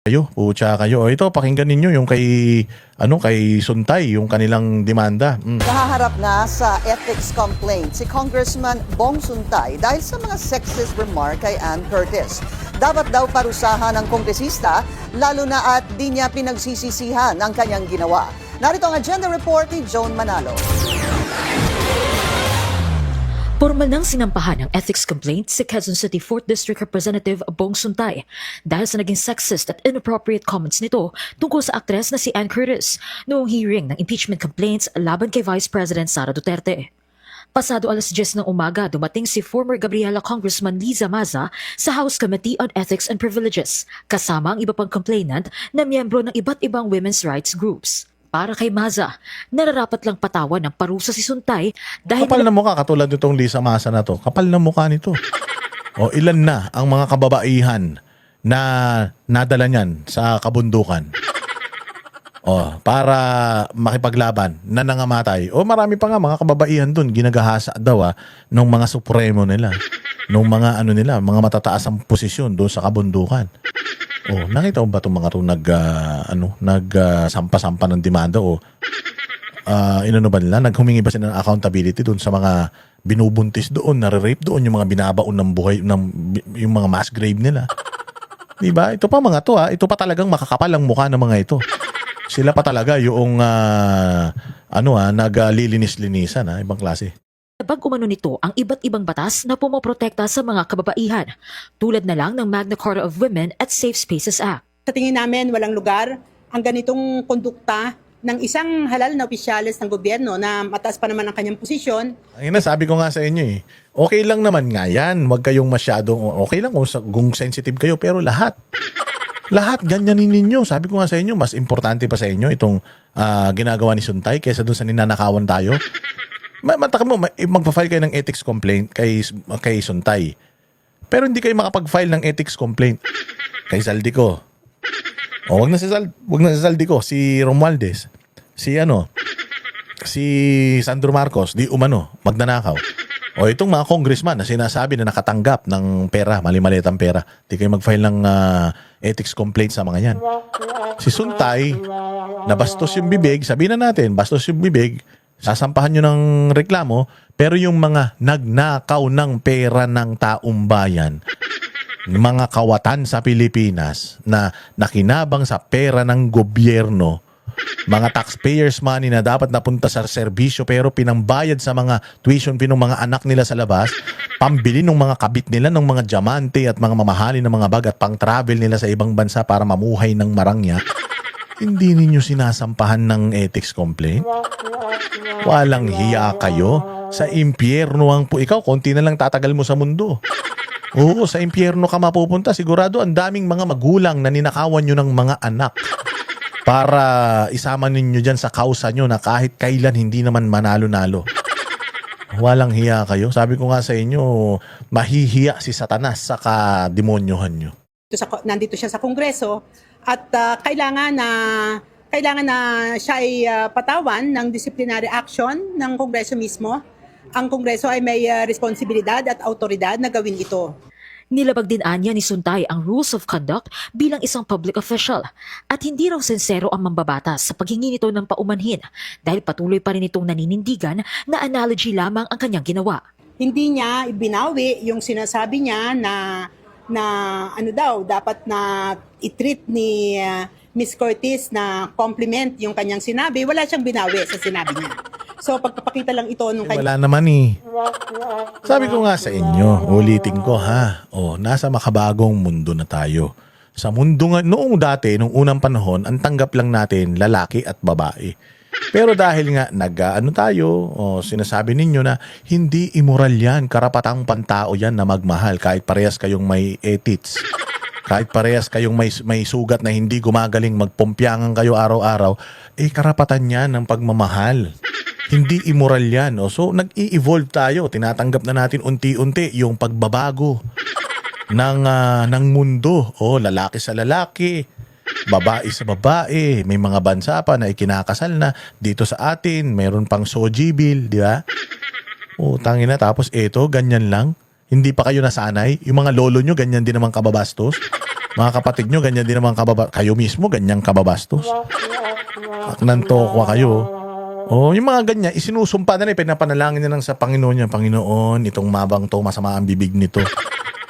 Kayo, pucha kayo. O ito, pakinggan ninyo yung kay Suntay, yung kanilang demanda. Nahaharap na sa ethics complaint si Congressman Bong Suntay dahil sa mga sexist remark kay Ann Curtis. Dapat daw parusahan ng kongresista, lalo na at di niya pinagsisisihan ang kanyang ginawa. Narito ang agenda report ni Joan Manalo. Formal nang sinampahan ng ethics complaint si Quezon City 4th District Representative Bong Suntay dahil sa naging sexist at inappropriate comments nito tungkol sa aktres na si Ann Curtis noong hearing ng impeachment complaints laban kay Vice President Sara Duterte. Pasado 10:00 ng umaga, dumating si former Gabriela Congressman Liza Maza sa House Committee on Ethics and Privileges kasama ang iba pang complainant na miyembro ng iba't ibang women's rights groups. Para kay Maza, nararapat lang patawan ng parusa si Suntay dahil... Kapal na mukha, katulad nitong Lisa Masa na to. Kapal na mukha nito. O ilan na ang mga kababaihan na nadala niyan sa kabundukan? O, para makipaglaban na nangamatay. O marami pa nga mga kababaihan dun, ginagahasa daw nung mga supremo nila. Nung mga mga matataas ang posisyon doon sa kabundukan. Oh, nakita mo ba itong mga ito nagsampa-sampa ng demanda o inano ba nila? Naghumingi ba sila ng accountability doon sa mga binubuntis doon, nare-rape doon, yung mga binabaon ng buhay, yung mga mass grave nila. Diba? Ito pa mga to ito pa talagang makakapal ang mukha ng mga ito. Sila pa talaga yung naglilinis-linisan ibang klase. Bag umano nito ang iba't ibang batas na pumoprotekta sa mga kababaihan, tulad na lang ng Magna Carta of Women at Safe Spaces Act. Sa tingin namin, walang lugar ang ganitong kondukta ng isang halal na opisyalis ng gobyerno na mataas pa naman ang kanyang posisyon. Ang sabi ko nga sa inyo okay lang naman nga yan. Huwag kayong masyadong, okay lang kung sensitive kayo, pero lahat ganyanin ninyo. Sabi ko nga sa inyo, mas importante pa sa inyo itong ginagawa ni Suntay kaysa dun sa ninanakawan tayo. Magpa-file kayo ng ethics complaint kay Suntay. Pero hindi kayo makapag-file ng ethics complaint kay Zaldico. O wag na si Zaldico, si Romualdez, si Sandro Marcos, di umano, magnanakaw. O itong mga congressman na sinasabi na nakatanggap ng pera, mali-malitang pera, di kayo mag-file ng ethics complaint sa mga yan. Si Suntay, na bastos yung bibig, sabihin na natin, bastos yung bibig, sasampahan nyo ng reklamo, pero yung mga nagnakaw ng pera ng taong bayan, mga kawatan sa Pilipinas na nakinabang sa pera ng gobyerno, mga taxpayers money na dapat napunta sa serbisyo pero pinambayad sa mga tuition fee ng mga anak nila sa labas, pambili ng mga kabit nila ng mga diamante at mga mamahalin ng mga bag at pang-travel nila sa ibang bansa para mamuhay ng marangya, hindi ninyo sinasampahan ng ethics complaint? Walang hiya kayo. Sa impyerno ikaw, konti na lang tatagal mo sa mundo. Oo, sa impyerno ka mapupunta. Sigurado ang daming mga magulang na ninakawan nyo ng mga anak para isama ninyo dyan sa kausa nyo na kahit kailan hindi naman manalo-nalo. Walang hiya kayo. Sabi ko nga sa inyo, mahihiya si Satanas sa kademonyohan nyo. Nandito siya sa Kongreso at kailangan na siya ay patawan ng disciplinary action ng Kongreso mismo. Ang Kongreso ay may responsibilidad at autoridad na gawin ito. Nilabag din anya ni Suntay ang rules of conduct bilang isang public official at hindi raw sensero ang mambabatas sa paghingi nito ng paumanhin dahil patuloy pa rin itong naninindigan na analogy lamang ang kanyang ginawa. Hindi niya ibinawi yung sinasabi niya na dapat na i-treat ni Miss Curtis na compliment yung kanyang sinabi. Wala siyang binawi sa sinabi niya. So pagpapakita lang ito nung Wala naman Sabi ko nga sa inyo, ulitin ko nasa makabagong mundo na tayo. Sa mundo nga, noong nung unang panahon, ang tanggap lang natin lalaki at babae. Pero dahil nga sinasabi ninyo na hindi immoral yan, karapatang pantao yan na magmahal kahit parehas kayong may ethics. Kahit parehas kayong may sugat na hindi gumagaling, magpumpyangan kayo araw-araw, karapatan yan ng pagmamahal. Hindi immoral yan. So, nag-i-evolve tayo. Tinatanggap na natin unti-unti yung pagbabago ng mundo. Lalaki sa lalaki, babae sa babae. May mga bansa pa na ikinakasal na. Dito sa atin, mayroon pang Soji Bill, di ba? Tangina. Tapos ganyan lang. Hindi pa kayo nasanay. Yung mga lolo nyo, ganyan din naman kababastos. Mga kapatid nyo, ganyan din naman kayo mismo, ganyang kababastos. Aknan tokwa kayo. Yung mga ganyan, isinusumpa na rin, pinapanalangin na lang sa Panginoon niya, Panginoon, itong mabang to, masama ang bibig nito.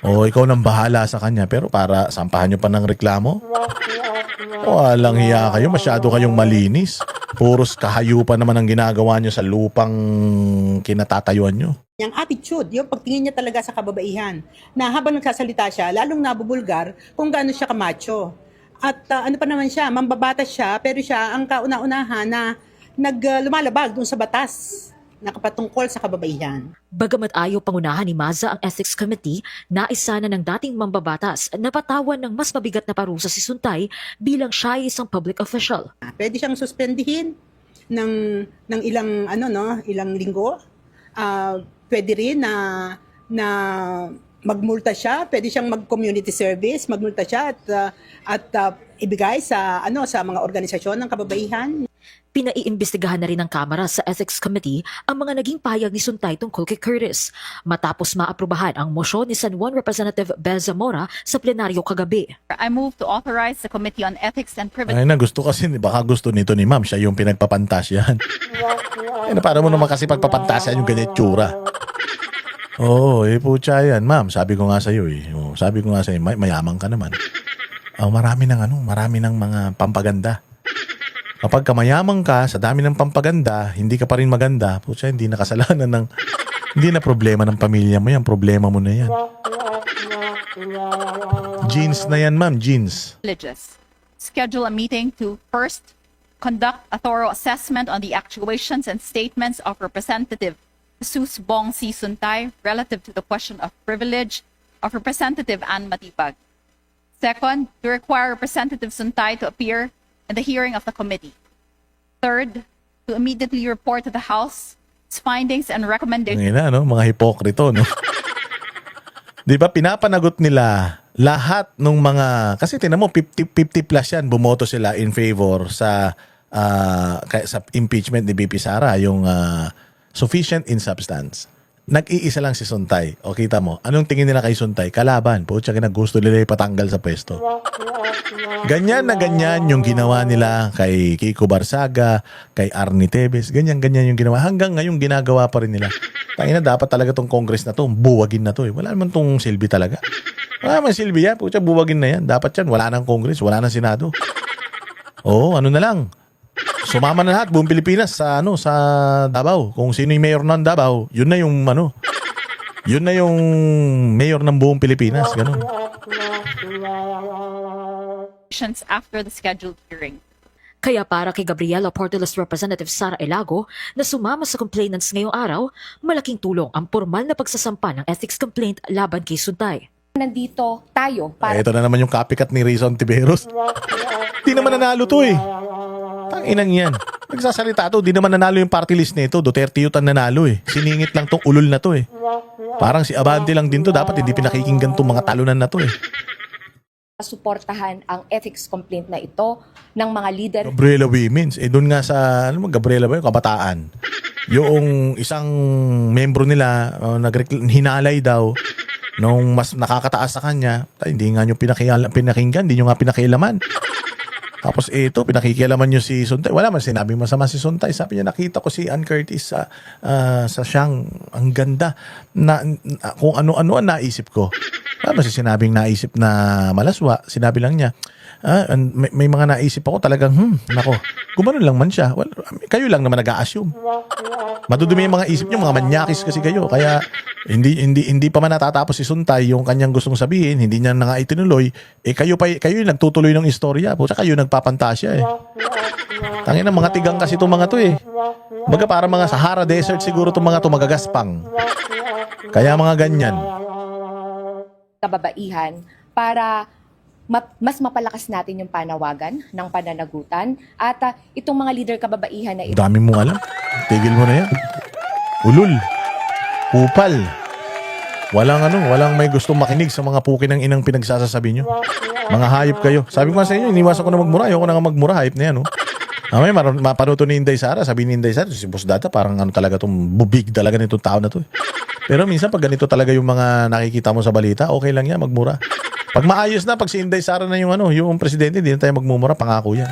Ikaw nang bahala sa kanya, pero para sampahan nyo pa ng reklamo? Walang hiya kayo, masyado kayong malinis. Puros kahayupan naman ang ginagawa nyo sa lupang kinatatayuan nyo. Yung attitude, yung pagtingin niya talaga sa kababaihan, na habang nagsasalita siya, lalong nabubulgar kung gaano siya kamacho. At ano pa naman siya, mambabatas siya, pero siya ang kauna-unahan na lumalabag dun sa batas na kapatungkol sa kababaihan. Bagamat ayaw pangunahan ni Maza ang Ethics Committee, naisa na ng dating mambabatas na patawan ng mas mabigat na parusa si Suntay bilang siya ay isang public official. Pwede siyang suspendihin ng ilang linggo. Pwede rin na magmulta siya, pwede siyang mag-community service, magmulta siya at ibigay sa mga organisasyon ng kababaihan. Pinaiimbestigahan na rin ng Kamara sa Ethics Committee ang mga naging payag ni Suntay tungkol kay Curtis matapos maaprubahan ang mosyon ni San Juan Representative Bel Zamora sa plenaryo kagabi. I move to authorize the Committee on Ethics and Privacy. Ay na, gusto kasi, baka gusto nito ni ma'am, siya yung pinagpapantasyan. Para mo naman kasi pagpapantasyan yung ganyan tsura. Putya yan, ma'am. Sabi ko nga sa'yo sabi ko nga sa'yo, mayaman ka naman. Marami ng mga pampaganda. Kapag mayaman ka, sa dami ng pampaganda, hindi ka pa rin maganda, putya, hindi na kasalanan hindi na problema ng pamilya mo yan, problema mo na yan. Jeans na yan, ma'am, jeans. Privileges. Schedule a meeting to first conduct a thorough assessment on the actuations and statements of Representative Jesus Bong C. Suntay relative to the question of privilege of Representative Ann Matibag. Second, to require Representative Suntay to appear in the hearing of the committee. Third, to immediately report to the House its findings and recommendations. Mga hipokrito, no? Di ba, pinapanagot nila lahat ng mga, kasi tinan mo, 50 plus yan, bumoto sila in favor sa impeachment ni BP Sara, yung sufficient in substance. Nag-iisa lang si Suntay. O kita mo, anong tingin nila kay Suntay? Kalaban. Pucha, gusto nila ipatanggal sa pwesto. Ganyan na ganyan yung ginawa nila kay Kiko Barsaga, kay Arnie Tevez. Ganyan yung ginawa. Hanggang ngayon ginagawa pa rin nila. Tangina, dapat talaga tong Congress na to, buwagin na to. Wala naman tong silbi talaga. Wala naman silbi yan. Pucha, buwagin na yan. Dapat yan. Wala nang Congress, wala nang Senado. Ano na lang. Sumama na lahat, buong Pilipinas sa Davao. Kung sino yung mayor ng Davao, yun na yung mayor ng buong Pilipinas, ganun. After the scheduled hearing. Kaya para kay Gabriela Portillo's Representative Sara Elago na sumama sa complainants ngayong araw, malaking tulong ang formal na pagsasampa ng ethics complaint laban kay Suntay. Nandito tayo para Ito na naman yung copycat ni Rizon Tiberos. Di naman nanalo to eh. Tanginang yan. Nagsasalita to, di naman nanalo yung party list nito. Duterte yung nanalo eh. Siningit lang tong ulol na to eh. Parang si Abante lang din to. Dapat hindi pinakikinggan tong mga talunan na to eh. suportahan ang ethics complaint na ito ng mga leader. Gabriela Women's. Doon nga sa, Gabriela ba yung kabataan? Yung isang membro nila, hinalay daw nung mas nakakataas sa kanya. Hindi nga nyo pinakinggan, hindi nyo nga pinakialaman. Tapos ito, pinakikialaman nyo si Suntay. Wala man sinabing masama si Suntay. Sabi niya, nakita ko si Ann Curtis sa siyang, ang ganda. Kung ano-ano ang naisip ko. Wala man sinabing naisip na malaswa. Sinabi lang niya, may mga naisip ako talagang, nako, gumanon lang man siya. Well, kayo lang naman nag-a-assume. Madudumi yung mga isip niyo, mga manyakis kasi kayo. Kaya hindi pa man natatapos si Suntay yung kanyang gustong sabihin, hindi niya na nga itinuloy. Kayo yung nagtutuloy ng istorya. Puta, kayo nagpapantasya eh. Tangina, mga tigang kasi itong mga to eh. Baga para mga Sahara Desert siguro itong mga to, magagaspang. Kaya mga ganyan. Kababaihan para mas mapalakas natin yung panawagan ng pananagutan at itong mga leader kababaihan na ito. Dami mong alam. Tigil mo na yan. Ulul. Upal. Walang may gustong makinig sa mga puki ng inang pinagsasasabi nyo. Mga hayop kayo. Sabi ko nga sa inyo, iniwasan ko na magmura. Ayoko na nga magmura. Hayop na yan, oh. Mapanood to ni Inday Sara. Sabi ni Inday Sara, si Boss Data, parang talaga itong bubig talaga nitong tao na to. Pero minsan pag ganito talaga yung mga nakikita mo sa balita, okay lang yan, magmura. Pag maayos na, pag si Inday Sara na yung ano, yung presidente, hindi na tayo magmumura, pangako yan.